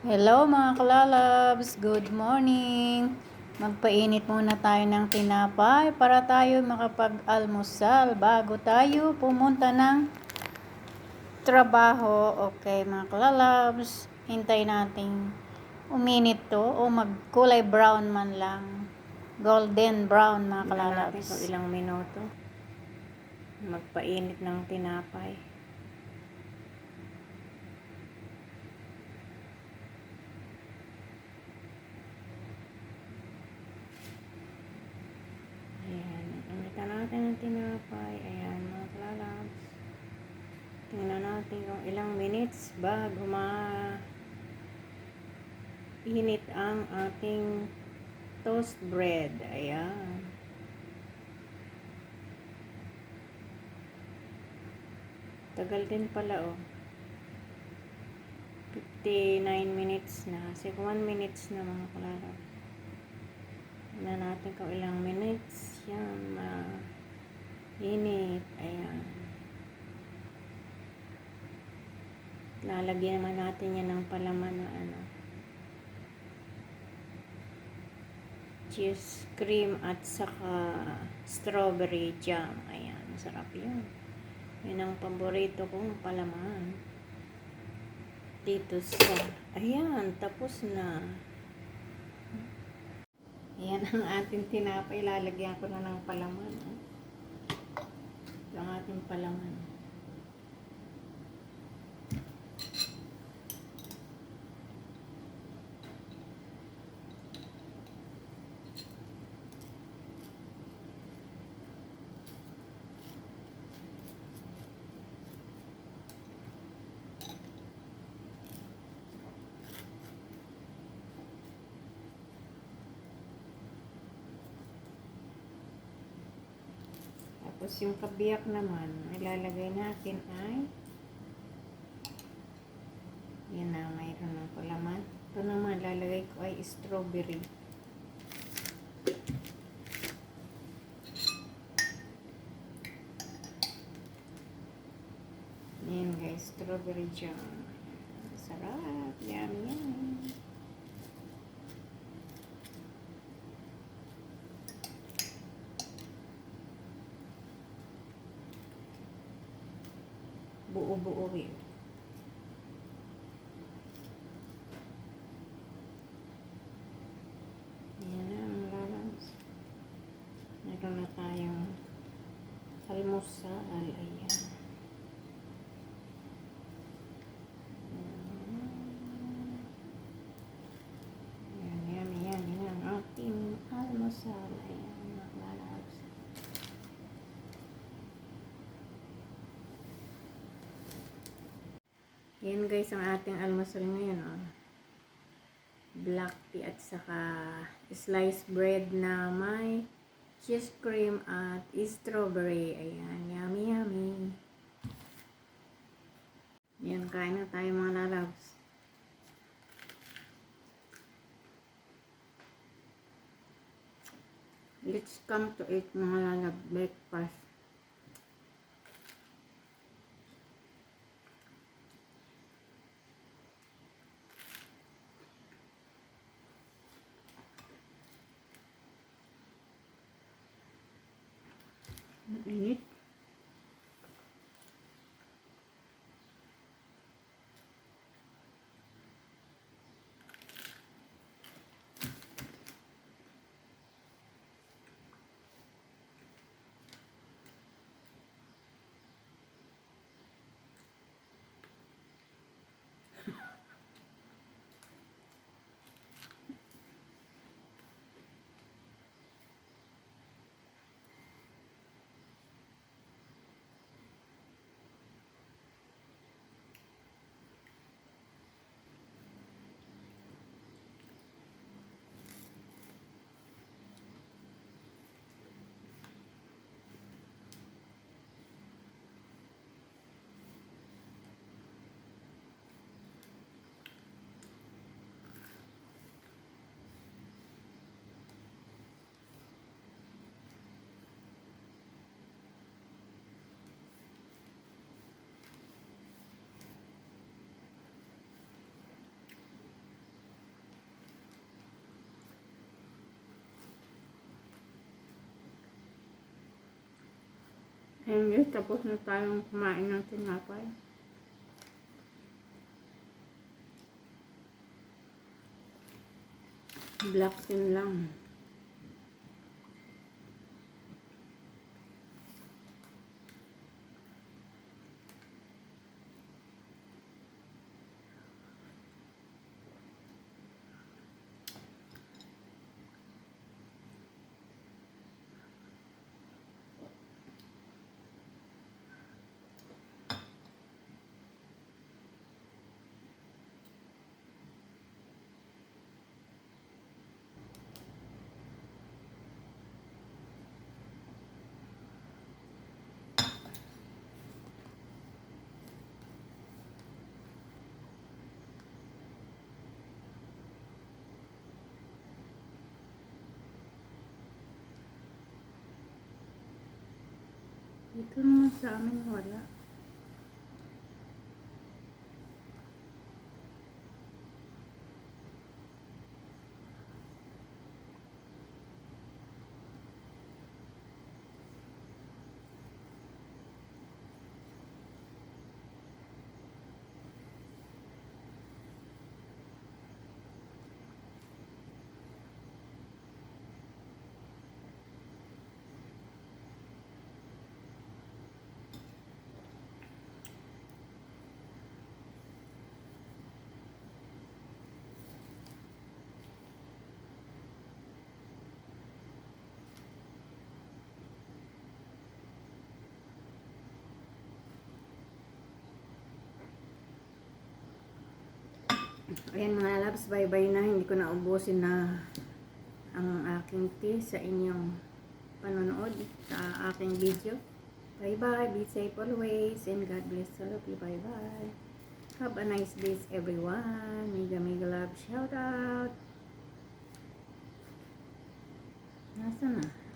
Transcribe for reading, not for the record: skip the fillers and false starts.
Hello mga kalalabs, good morning. Magpainit muna tayo ng tinapay para tayo makapag-almusal bago tayo pumunta ng trabaho. Okay mga kalalabs, hintay natin uminit to o magkulay brown man lang. Golden brown mga kalalabs. Natin kung ilang minuto magpainit ng tinapay. Natin ang tinapay. Ayan mga kalalabs. Tingnan natin kung ilang minutes bago mainit ang ating toast bread. Ayan. Tagal din pala 59 minutes na. 1 minutes na mga kalalabs. Tingnan natin kung ilang minutes. Yan. Mainit. Ayan. Lalagyan naman natin yan ng palaman na cheese cream at saka strawberry jam. Ayan, masarap yun. Yan ang paborito kong palaman dito sa ayan, tapos na. Ayan ang ating tinapay. Lalagyan ko na ng palaman. Ito ang ating palaman. Tapos yung kabiyak naman, ilalagay natin ay yan na, mayroon ng palaman. Ito naman, lalagay ko ay strawberry. Yan guys, strawberry jam. Sarap, yummy. Buo-buo yun. Yan na ang lalabas. Meron na tayong almusal. Ayan. Yan ang ating almusal. Ayan mga lalabas. Yan guys ang ating almusal ngayon. Black tea at saka sliced bread na may cheese cream at strawberry. Ayan, yummy yummy. Yan, kain na tayo mga lalabs. Let's come to eat mga lalab breakfast. Mainit. Ayun guys, tapos na tayong kumain ng tinapay. Black tin lang. Dito naman sa amin wala. Ayan mga loves, bye-bye na. Hindi ko na ubusin na ang aking tea sa inyong panonood sa aking video. Bye-bye. Be safe always. And God bless all of you. Bye-bye. Have a nice day everyone. Mega mega love. Shout out. Nasaan na?